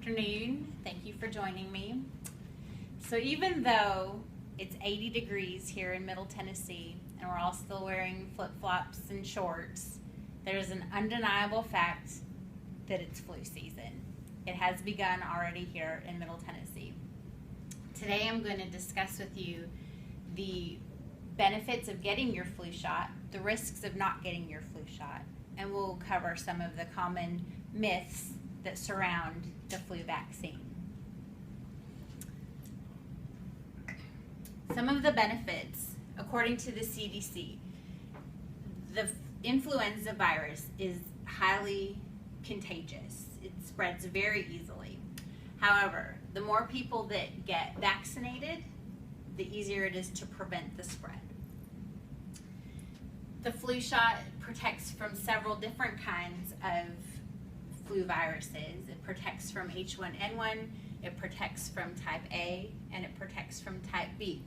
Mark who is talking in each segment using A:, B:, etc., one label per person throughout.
A: afternoon. Thank you for joining me. So even though it's 80 degrees here in Middle Tennessee and we're all still wearing flip-flops and shorts, there's an undeniable fact that it's flu season. It has begun already here in Middle Tennessee. Today I'm going to discuss with you the benefits of getting your flu shot, the risks of not getting your flu shot, and we'll cover some of the common myths that surround the flu vaccine. Some of the benefits, according to the CDC, the influenza virus is highly contagious. It spreads very easily. However, the more people that get vaccinated, the easier it is to prevent the spread. The flu shot protects from several different kinds of flu viruses. It protects from H1N1, it protects from type A, and it protects from type B.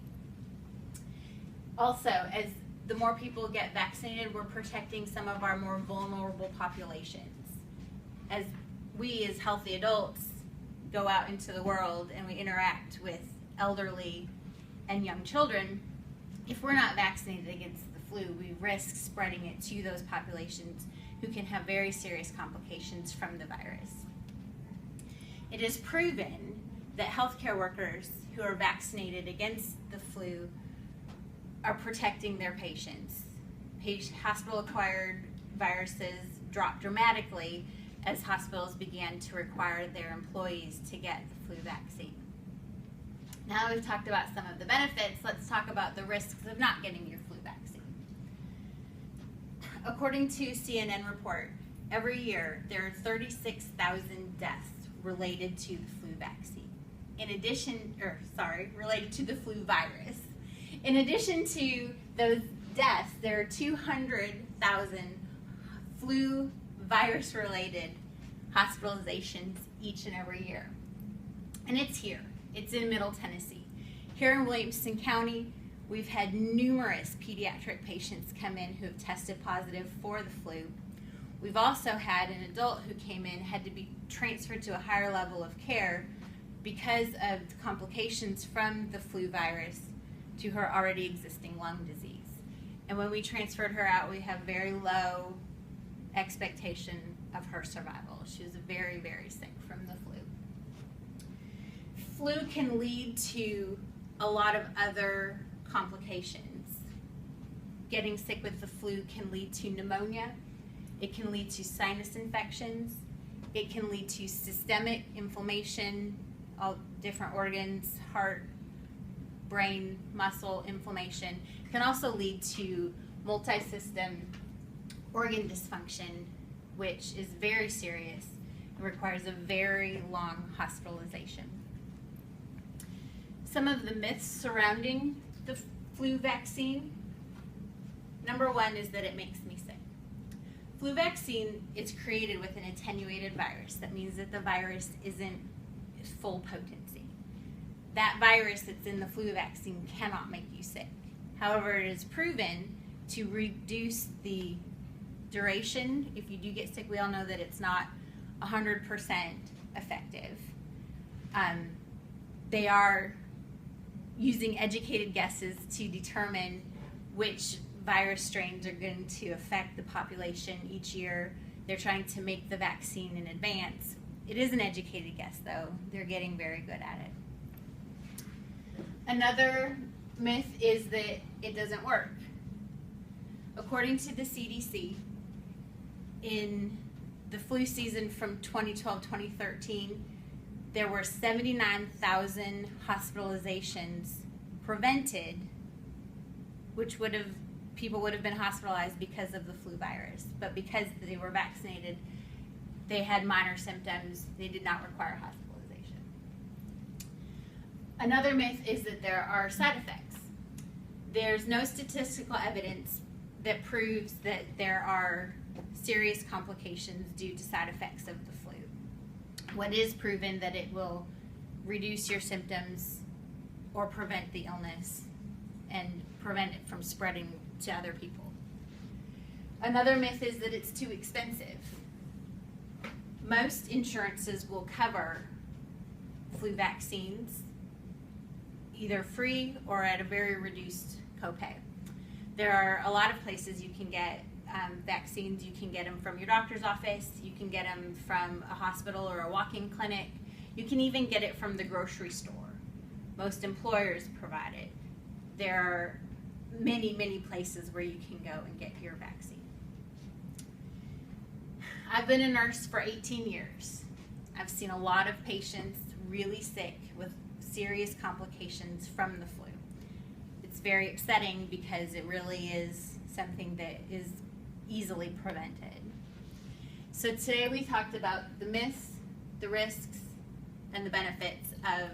A: Also, as the more people get vaccinated, we're protecting some of our more vulnerable populations. As we as healthy adults go out into the world and we interact with elderly and young children, if we're not vaccinated against the flu, we risk spreading it to those populations who can have very serious complications from the virus. It is proven that healthcare workers who are vaccinated against the flu are protecting their patients. Hospital-acquired viruses dropped dramatically as hospitals began to require their employees to get the flu vaccine. Now we've talked about some of the benefits, let's talk about the risks of not getting your flu vaccine. According to CNN report, every year there are 36,000 deaths related to the flu vaccine. Related to the flu virus. In addition to those deaths, there are 200,000 flu virus-related hospitalizations each and every year. And it's here. It's in Middle Tennessee. Here in Williamson County, we've had numerous pediatric patients come in who have tested positive for the flu. We've also had an adult who came in, had to be transferred to a higher level of care because of the complications from the flu virus to her already existing lung disease. And when we transferred her out, we have very low expectation of her survival. She was very, very sick from the flu. Flu can lead to a lot of other complications. Getting sick with the flu can lead to pneumonia. It can lead to sinus infections. It can lead to systemic inflammation, all different organs, heart, brain, muscle inflammation. It can also lead to multi-system organ dysfunction, which is very serious and requires a very long hospitalization. Some of the myths surrounding the flu vaccine. Number one is that it makes me sick. Flu vaccine is created with an attenuated virus. That means that the virus isn't full potency. That virus that's in the flu vaccine cannot make you sick. However, it is proven to reduce the duration. If you do get sick, we all know that it's not 100% effective. They are using educated guesses to determine which virus strains are going to affect the population each year. They're trying to make the vaccine in advance. It is an educated guess, though. They're getting very good at it. Another myth is that it doesn't work. According to the CDC, in the flu season from 2012-2013, there were 79,000 hospitalizations prevented, which people would have been hospitalized because of the flu virus. But because they were vaccinated, they had minor symptoms. They did not require hospitalization. Another myth is that there are side effects. There's no statistical evidence that proves that there are serious complications due to side effects of the flu. What is proven that it will reduce your symptoms or prevent the illness and prevent it from spreading to other people. Another myth is that it's too expensive. Most insurances will cover flu vaccines either free or at a very reduced copay. There are a lot of places you can get vaccines. You can get them from your doctor's office. You can get them from a hospital or a walk-in clinic. You can even get it from the grocery store. Most employers provide it. There are many, many places where you can go and get your vaccine. I've been a nurse for 18 years. I've seen a lot of patients really sick with serious complications from the flu. It's very upsetting because it really is something that is easily prevented. So today we talked about the myths, the risks, and the benefits of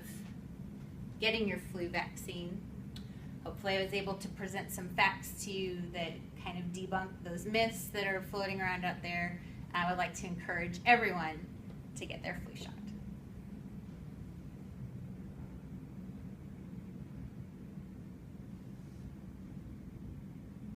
A: getting your flu vaccine. Hopefully I was able to present some facts to you that kind of debunk those myths that are floating around out there. I would like to encourage everyone to get their flu shot.